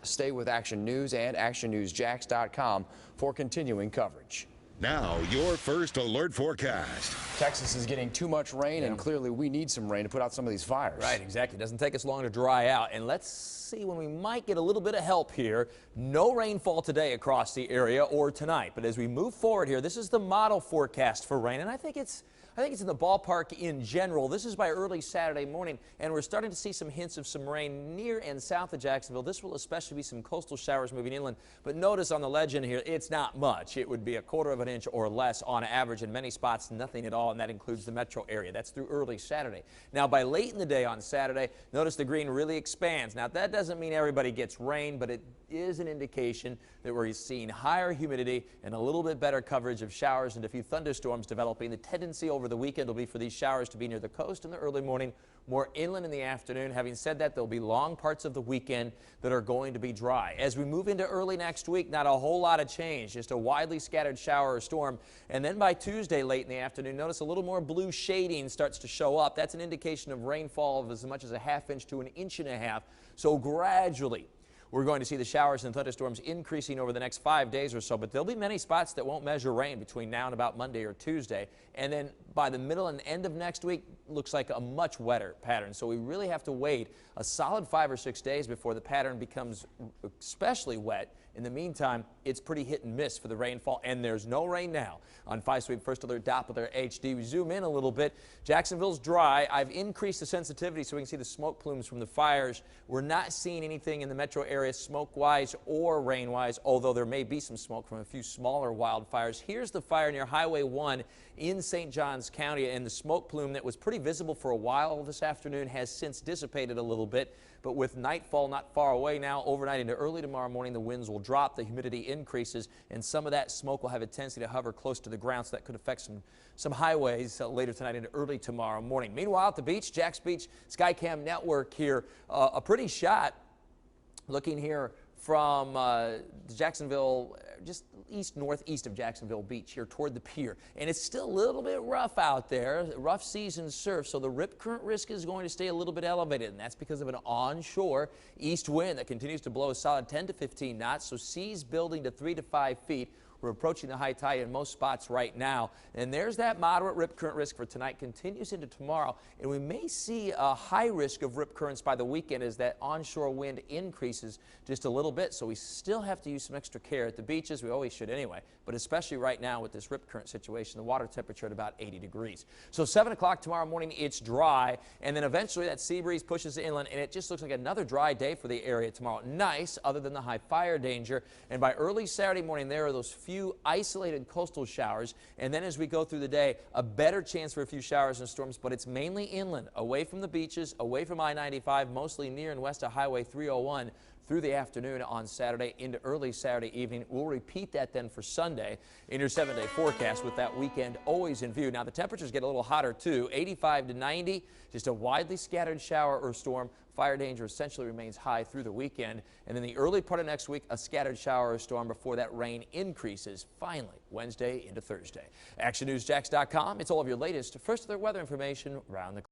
Stay with Action News and ActionNewsJax.com for continuing coverage. Now, your first alert forecast. Texas is getting too much rain, and clearly we need some rain to put out some of these fires. Right, exactly. It doesn't take us long to dry out. And let's see when we might get a little bit of help here. No rainfall today across the area or tonight. But as we move forward here, this is the model forecast for rain, and I think it's in the ballpark in general. This is by early Saturday morning, and we're starting to see some hints of some rain near and south of Jacksonville. This will especially be some coastal showers moving inland. But notice on the legend here, it's not much. It would be 1/4 of an inch or less on average. In many spots, nothing at all, and that includes the metro area. That's through early Saturday. Now, by late in the day on Saturday, notice the green really expands. Now, that doesn't mean everybody gets rain, but it is an indication that we're seeing higher humidity and a little bit better coverage of showers and a few thunderstorms developing. The tendency over the weekend will be for these showers to be near the coast in the early morning, more inland in the afternoon. Having said that, there'll be long parts of the weekend that are going to be dry. As we move into early next week, not a whole lot of change, just a widely scattered shower or storm. And then by Tuesday late in the afternoon, notice a little more blue shading starts to show up. That's an indication of rainfall of as much as 1/2 inch to 1.5 inches. So gradually, we're going to see the showers and thunderstorms increasing over the next 5 days or so, but there'll be many spots that won't measure rain between now and about Monday or Tuesday. And then by the middle and end of next week, looks like a much wetter pattern. So we really have to wait a solid 5 or 6 days before the pattern becomes especially wet. In the meantime, it's pretty hit and miss for the rainfall, and there's no rain now. On 5-Speed First Alert Doppler HD, we zoom in a little bit. Jacksonville's dry. I've increased the sensitivity so we can see the smoke plumes from the fires. We're not seeing anything in the metro area smoke-wise or rain-wise, although there may be some smoke from a few smaller wildfires. Here's the fire near Highway 1 in St. Johns County, and the smoke plume that was pretty visible for a while this afternoon has since dissipated a little bit. But with nightfall not far away now, overnight into early tomorrow morning, the winds will drop, the humidity increases, and some of that smoke will have a tendency to hover close to the ground, so that could affect some highways later tonight into early tomorrow morning. Meanwhile, at the beach, Jack's Beach Skycam Network here, a pretty shot looking here from Jacksonville, just northeast of Jacksonville Beach here toward the pier. And it's still a little bit rough out there, rough season surf, so the rip current risk is going to stay a little bit elevated, and that's because of an onshore east wind that continues to blow a solid 10 to 15 knots, so seas building to 3 to 5 feet. We're approaching the high tide in most spots right now. And there's that moderate rip current risk for tonight, continues into tomorrow. And we may see a high risk of rip currents by the weekend as that onshore wind increases just a little bit. So we still have to use some extra care at the beaches. We always should anyway. But especially right now with this rip current situation, the water temperature at about 80 degrees. So 7 o'clock tomorrow morning, it's dry. And then eventually that sea breeze pushes inland, and it just looks like another dry day for the area tomorrow. Nice, other than the high fire danger. And by early Saturday morning, there are those few isolated coastal showers, and then as we go through the day, a better chance for a few showers and storms, but it's mainly inland, away from the beaches, away from I-95, mostly near and west of Highway 301 through the afternoon on Saturday into early Saturday evening. We'll repeat that then for Sunday in your 7-day forecast with that weekend always in view. Now the temperatures get a little hotter too, 85 to 90, just a widely scattered shower or storm. Fire danger essentially remains high through the weekend. And then the early part of next week, a scattered shower or storm before that rain increases finally Wednesday into Thursday. ActionNewsJax.com. It's all of your latest first alert weather information around the clock.